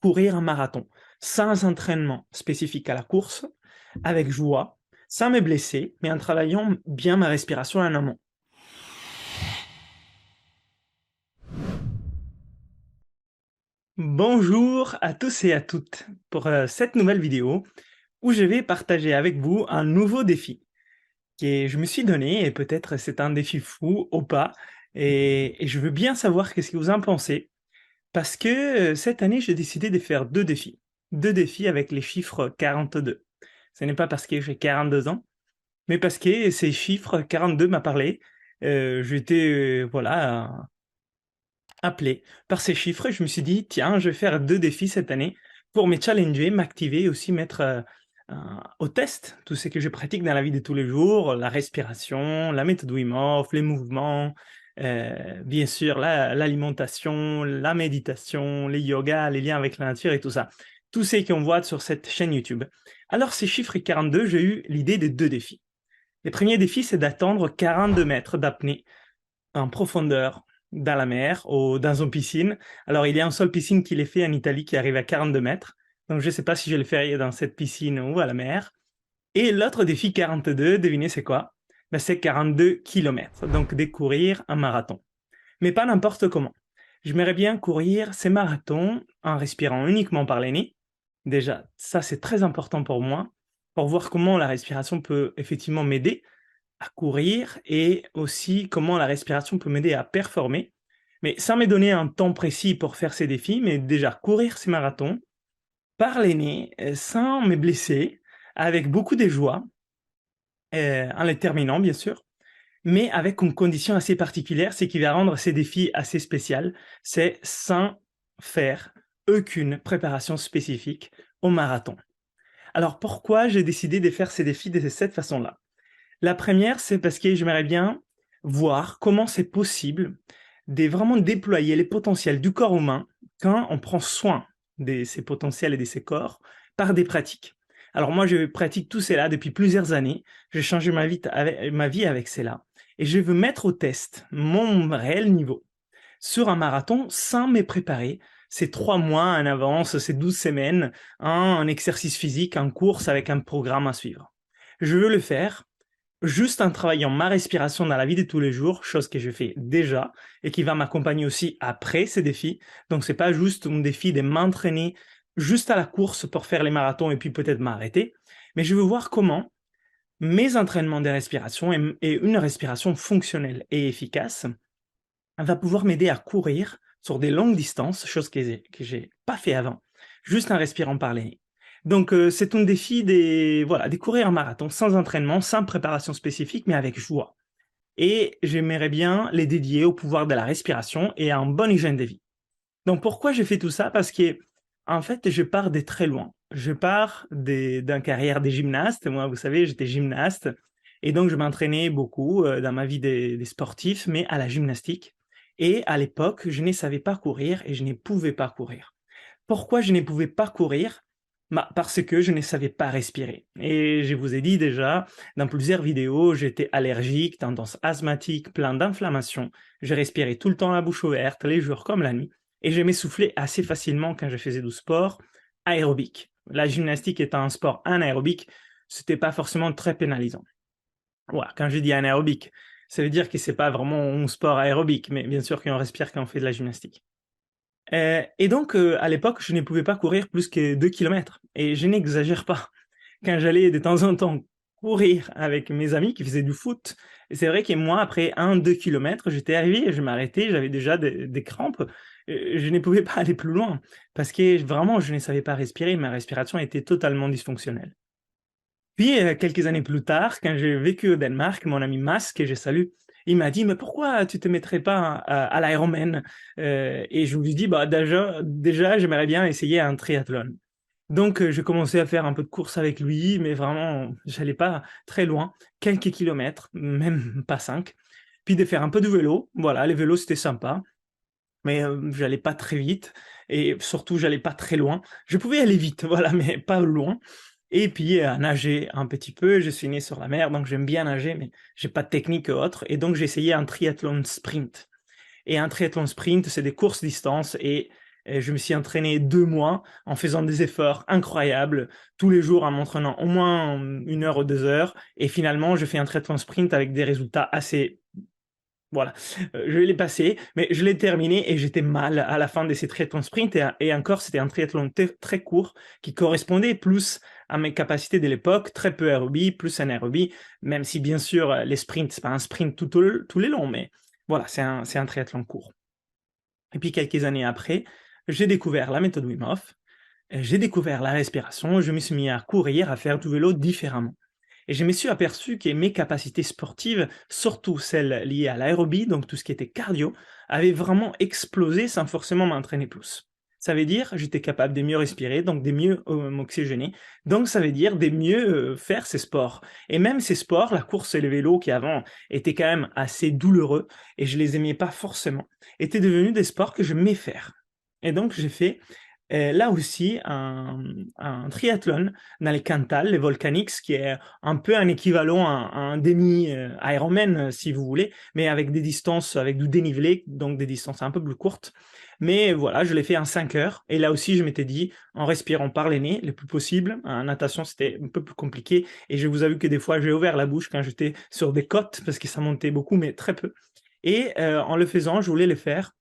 courir un marathon, sans entraînement spécifique à la course, avec joie, sans me blesser, mais en travaillant bien ma respiration en amont. Bonjour à tous et à toutes pour cette nouvelle vidéo où je vais partager avec vous un nouveau défi que je me suis donné et peut-être c'est un défi fou ou pas et je veux bien savoir qu'est-ce que vous en pensez parce que cette année j'ai décidé de faire deux défis avec les chiffres 42. Ce n'est pas parce que j'ai 42 ans, mais parce que ces chiffres 42 m'a parlé. J'étais voilà appelé par ces chiffres et je me suis dit, tiens, je vais faire deux défis cette année pour me challenger, m'activer et aussi mettre au test tout ce que je pratique dans la vie de tous les jours, la respiration, la méthode Wim Hof, les mouvements, bien sûr l'alimentation, la méditation, les yogas, les liens avec la nature et tout ça. Tout ce qu'on voit sur cette chaîne YouTube. Alors ces chiffres 42, j'ai eu l'idée de deux défis. Le premier défi, c'est d'attendre 42 mètres d'apnée en profondeur dans la mer ou dans une piscine. Alors, il y a une seule piscine qui est fait en Italie qui arrive à 42 mètres. Donc, je ne sais pas si je le ferai dans cette piscine ou à la mer. Et l'autre défi 42, devinez c'est quoi? Ben, c'est 42 kilomètres. Donc, de courir un marathon. Mais pas n'importe comment. J'aimerais bien courir ces marathons en respirant uniquement par les nez. Déjà, ça c'est très important pour moi, pour voir comment la respiration peut effectivement m'aider à courir et aussi comment la respiration peut m'aider à performer. Mais sans me donner un temps précis pour faire ces défis, mais déjà courir ces marathons, par les nez, sans me blesser, avec beaucoup de joie, en les terminant bien sûr, mais avec une condition assez particulière, c'est qui va rendre ces défis assez spéciaux, c'est sans faire aucune préparation spécifique au marathon. Alors pourquoi j'ai décidé de faire ces défis de cette façon-là? La première, c'est parce que j'aimerais bien voir comment c'est possible de vraiment déployer les potentiels du corps humain quand on prend soin de ces potentiels et de ces corps par des pratiques. Alors moi, je pratique tout cela depuis plusieurs années. J'ai changé ma vie avec cela. Et je veux mettre au test mon réel niveau sur un marathon sans me préparer ces 3 mois en avance, ces 12 semaines, en exercice physique, en course avec un programme à suivre. Je veux le faire juste en travaillant ma respiration dans la vie de tous les jours, chose que je fais déjà et qui va m'accompagner aussi après ces défis. Donc c'est pas juste un défi de m'entraîner juste à la course pour faire les marathons et puis peut-être m'arrêter, mais je veux voir comment mes entraînements de respiration et une respiration fonctionnelle et efficace va pouvoir m'aider à courir sur des longues distances, chose que j'ai pas fait avant, juste en respirant par les nez. Donc c'est un défi voilà, de courir un marathon sans entraînement, sans préparation spécifique, mais avec joie. Et j'aimerais bien les dédier au pouvoir de la respiration et à une bonne hygiène de vie. Donc pourquoi j'ai fait tout ça? Parce que en fait, je pars de très loin. Je pars d'une carrière de gymnaste. Moi, vous savez, j'étais gymnaste. Et donc, je m'entraînais beaucoup dans ma vie des sportifs, mais à la gymnastique. Et à l'époque, je ne savais pas courir et je ne pouvais pas courir. Pourquoi je ne pouvais pas courir? Bah, parce que je ne savais pas respirer. Et je vous ai dit déjà, dans plusieurs vidéos, j'étais allergique, tendance asthmatique, plein d'inflammation. Je respirais tout le temps la bouche ouverte, les jours comme la nuit. Et je m'essoufflais assez facilement quand je faisais du sport aérobique. La gymnastique étant un sport anaérobique, c'était pas forcément très pénalisant. Voilà, quand je dis anaérobique, ça veut dire que c'est pas vraiment un sport aérobique, mais bien sûr qu'on respire quand on fait de la gymnastique. Et donc, à l'époque, je ne pouvais pas courir plus que 2 kilomètres. Et je n'exagère pas. Quand j'allais de temps en temps courir avec mes amis qui faisaient du foot, et c'est vrai que moi, après 1-2 kilomètres, j'étais arrivé, je m'arrêtais, j'avais déjà des crampes. Je ne pouvais pas aller plus loin parce que vraiment, je ne savais pas respirer. Ma respiration était totalement dysfonctionnelle. Puis, quelques années plus tard, quand j'ai vécu au Danemark, mon ami Mas, que je salue, il m'a dit: «Mais pourquoi tu te mettrais pas à l'Ironman?» Et je lui dis: «Bah, déjà, j'aimerais bien essayer un triathlon». Donc, j'ai commencé à faire un peu de course avec lui, mais vraiment, j'allais pas très loin, quelques kilomètres, même pas 5. Puis de faire un peu de vélo, voilà, les vélos, c'était sympa, mais j'allais pas très vite et surtout, j'allais pas très loin. Je pouvais aller vite, voilà, mais pas loin. Et puis, nager un petit peu. Je suis né sur la mer, donc j'aime bien nager, mais j'ai pas de technique autre. Et donc, j'ai essayé un triathlon sprint. Et un triathlon sprint, c'est des courses distance et Et je me suis entraîné 2 mois en faisant des efforts incroyables, tous les jours en m'entraînant au moins 1 heure ou 2 heures. Et finalement, je fais un triathlon sprint avec des résultats assez voilà, je l'ai passé, mais je l'ai terminé et j'étais mal à la fin de ces triathlons sprint et encore, c'était un triathlon très court qui correspondait plus à mes capacités de l'époque, très peu aérobie, plus anaérobie, même si bien sûr les sprints, c'est pas un sprint tous les longs, mais voilà, c'est un triathlon court. Et puis quelques années après, j'ai découvert la méthode Wim Hof, j'ai découvert la respiration, je me suis mis à courir, à faire du vélo différemment. Et je me suis aperçu que mes capacités sportives, surtout celles liées à l'aérobie, donc tout ce qui était cardio, avaient vraiment explosé sans forcément m'entraîner plus. Ça veut dire j'étais capable de mieux respirer, donc de mieux m'oxygéner, donc ça veut dire de mieux faire ces sports. Et même ces sports, la course et le vélo qui avant étaient quand même assez douloureux et je les aimais pas forcément, étaient devenus des sports que j'aimais faire. Et donc j'ai fait là aussi un triathlon dans les Cantal, les Volcanics, qui est un peu un équivalent à un demi-Ironman, si vous voulez, mais avec des distances, avec du dénivelé, donc des distances un peu plus courtes. Mais voilà, je l'ai fait en 5 heures. Et là aussi, je m'étais dit, en respirant par les nez, le plus possible. En natation, c'était un peu plus compliqué. Et je vous avoue que des fois, j'ai ouvert la bouche quand j'étais sur des côtes, parce que ça montait beaucoup, mais très peu. Et en le faisant, je voulais le faire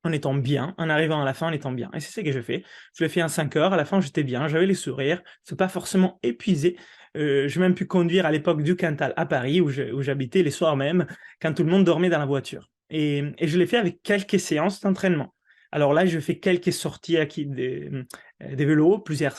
en étant bien, en arrivant à la fin en étant bien. Et c'est ce que j'ai fait. Je l'ai fait en 5 heures, à la fin j'étais bien, j'avais les sourires, je pas forcément épuisé. J'ai même pu conduire à l'époque du Cantal à Paris, où j'habitais les soirs même, quand tout le monde dormait dans la voiture. Et je l'ai fait avec quelques séances d'entraînement. Alors là, je fais quelques sorties des vélos, plusieurs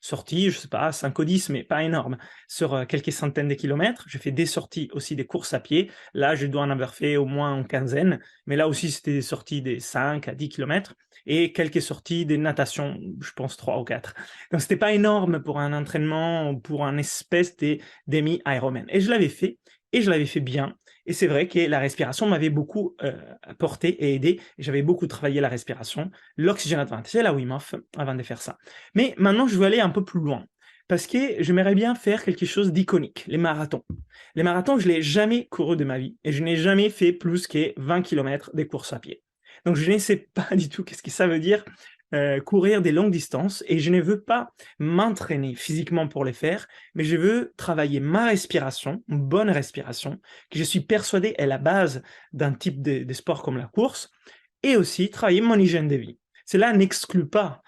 sorties, je sais pas, 5 ou 10, mais pas énormes, sur quelques centaines de kilomètres. Je fais des sorties aussi, des courses à pied. Là, je dois en avoir fait au moins une quinzaine. Mais là aussi, c'était des sorties des 5 à 10 kilomètres et quelques sorties des natations, je pense 3 ou 4. Donc, c'était pas énorme pour un entraînement, pour un espèce de demi-Ironman. Et je l'avais fait, et je l'avais fait bien. Et c'est vrai que la respiration m'avait beaucoup apporté et aidé. J'avais beaucoup travaillé la respiration, l'oxygène advantage et la Wim Hof avant de faire ça. Mais maintenant, je veux aller un peu plus loin parce que j'aimerais bien faire quelque chose d'iconique, les marathons. Les marathons, je ne l'ai jamais couru de ma vie et je n'ai jamais fait plus que 20 km des courses à pied. Donc je ne sais pas du tout qu'est-ce que ça veut dire courir des longues distances et je ne veux pas m'entraîner physiquement pour les faire, mais je veux travailler ma respiration, une bonne respiration, que je suis persuadé est la base d'un type de sport comme la course, et aussi travailler mon hygiène de vie. Cela n'exclut pas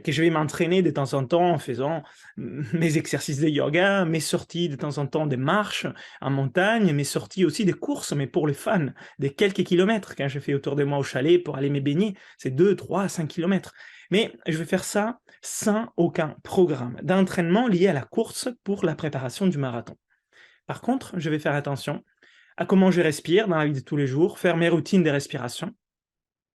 que je vais m'entraîner de temps en temps en faisant mes exercices de yoga, mes sorties de temps en temps de marche en montagne, mes sorties aussi de courses, mais pour les fans, des quelques kilomètres quand je fais autour de moi au chalet pour aller me baigner, c'est 2, 3, 5 kilomètres. Mais je vais faire ça sans aucun programme d'entraînement lié à la course pour la préparation du marathon. Par contre, je vais faire attention à comment je respire dans la vie de tous les jours, faire mes routines de respiration,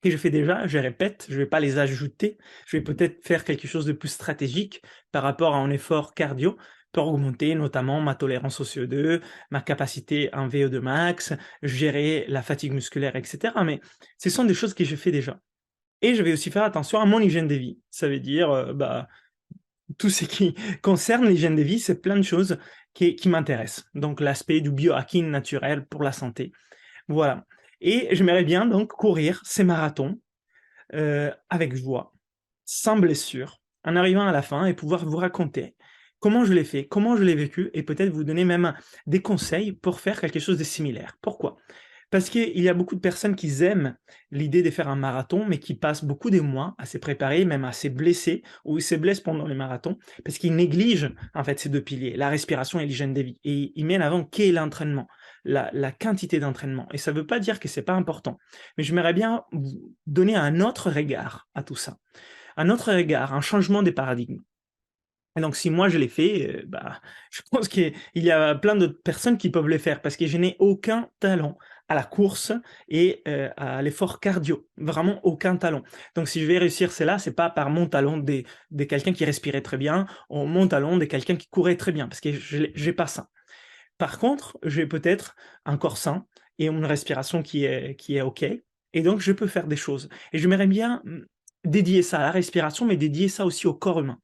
que je fais déjà, je répète, je ne vais pas les ajouter, je vais peut-être faire quelque chose de plus stratégique par rapport à un effort cardio pour augmenter notamment ma tolérance au CO2, ma capacité en VO2 max, gérer la fatigue musculaire, etc. Mais ce sont des choses que je fais déjà. Et je vais aussi faire attention à mon hygiène de vie. Ça veut dire, tout ce qui concerne l'hygiène de vie, c'est plein de choses qui m'intéressent. Donc l'aspect du biohacking naturel pour la santé. Voilà. Et j'aimerais bien donc courir ces marathons avec joie, sans blessure, en arrivant à la fin et pouvoir vous raconter comment je l'ai fait, comment je l'ai vécu et peut-être vous donner même des conseils pour faire quelque chose de similaire. Pourquoi? Parce qu'il y a beaucoup de personnes qui aiment l'idée de faire un marathon, mais qui passent beaucoup de mois à se préparer, même à se blesser, ou ils se blessent pendant les marathons, parce qu'ils négligent en fait ces deux piliers, la respiration et l'hygiène de vie. Et ils mettent avant qu'est l'entraînement, la quantité d'entraînement. Et ça ne veut pas dire que c'est pas important. Mais j'aimerais bien vous donner un autre regard à tout ça. Un autre regard, un changement des paradigmes. Et donc, si moi je l'ai fait, je pense qu'il y a plein d'autres personnes qui peuvent le faire parce que je n'ai aucun talent à la course et à l'effort cardio. Vraiment aucun talent. Donc, si je vais réussir cela, c'est pas par mon talent de quelqu'un qui respirait très bien ou mon talent de quelqu'un qui courait très bien parce que je n'ai pas ça. Par contre, j'ai peut-être un corps sain et une respiration qui est OK. Et donc, je peux faire des choses. Et j'aimerais bien dédier ça à la respiration, mais dédier ça aussi au corps humain.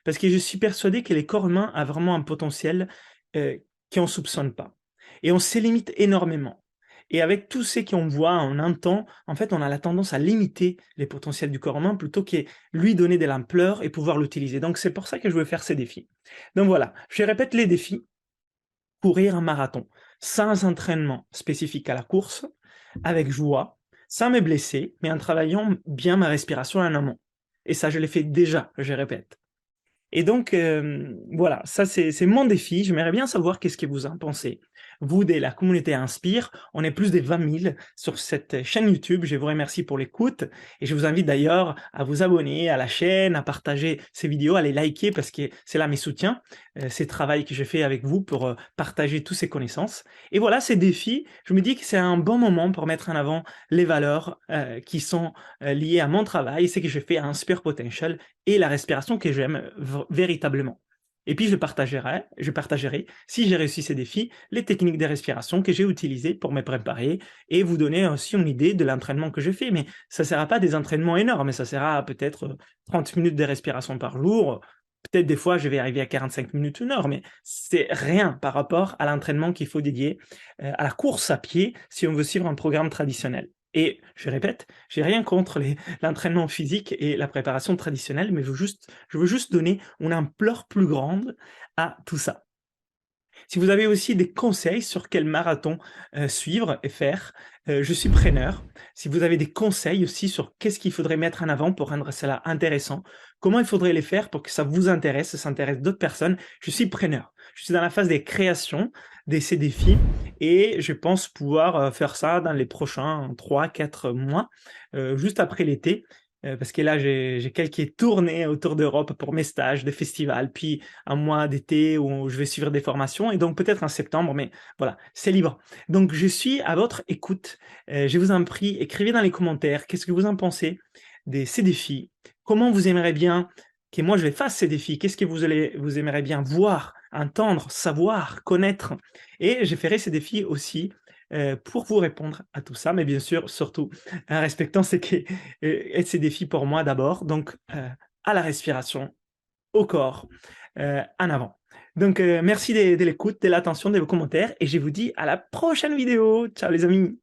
Parce que je suis persuadé que les corps humains ont vraiment un potentiel qu'on ne soupçonne pas. Et on se limite énormément. Et avec tout ce qu'on voit, on entend, en fait, on a la tendance à limiter les potentiels du corps humain plutôt que lui donner de l'ampleur et pouvoir l'utiliser. Donc, c'est pour ça que je veux faire ces défis. Donc voilà, je répète les défis. Courir un marathon sans entraînement spécifique à la course, avec joie, sans me blesser, mais en travaillant bien ma respiration en amont. Et ça, je l'ai fait déjà, je répète. Et donc, voilà, ça c'est mon défi. J'aimerais bien savoir qu'est-ce que vous en pensez. Vous, de la communauté Inspire, on est plus de 20 000 sur cette chaîne YouTube. Je vous remercie pour l'écoute et je vous invite d'ailleurs à vous abonner à la chaîne, à partager ces vidéos, à les liker parce que c'est là mes soutiens, c'est le travail que je fais avec vous pour partager toutes ces connaissances. Et voilà, ces défis, je me dis que c'est un bon moment pour mettre en avant les valeurs qui sont liées à mon travail, ce que je fais à Inspire Potential et la respiration que j'aime véritablement. Et puis je partagerai, si j'ai réussi ces défis, les techniques de respiration que j'ai utilisées pour me préparer et vous donner aussi une idée de l'entraînement que je fais. Mais ça ne sera pas des entraînements énormes, ça sera peut-être 30 minutes de respiration par jour. Peut-être des fois, je vais arriver à 45 minutes, une heure, mais c'est rien par rapport à l'entraînement qu'il faut dédier à la course à pied si on veut suivre un programme traditionnel. Et je répète, j'ai rien contre l'entraînement physique et la préparation traditionnelle, mais je veux juste donner une ampleur plus grande à tout ça. Si vous avez aussi des conseils sur quel marathon suivre et faire, je suis preneur. Si vous avez des conseils aussi sur qu'est-ce qu'il faudrait mettre en avant pour rendre cela intéressant, comment il faudrait les faire pour que ça vous intéresse, ça intéresse d'autres personnes, je suis preneur. Je suis dans la phase des créations de ces défis et je pense pouvoir faire ça dans les prochains 3 4 mois, juste après l'été. Parce que là, j'ai quelques tournées autour d'Europe pour mes stages de festivals, puis un mois d'été où je vais suivre des formations, et donc peut-être en septembre, mais voilà, c'est libre. Donc je suis à votre écoute. Je vous en prie, écrivez dans les commentaires qu'est-ce que vous en pensez de ces défis. Comment vous aimeriez bien que moi je les fasse ces défis? Qu'est-ce que vous aimeriez bien voir, entendre, savoir, connaître? Et je ferai ces défis aussi pour vous répondre à tout ça, mais bien sûr, surtout en respectant ces défis pour moi d'abord. Donc, à la respiration, au corps, en avant. Donc, merci de l'écoute, de l'attention, de vos commentaires, et je vous dis à la prochaine vidéo. Ciao les amis!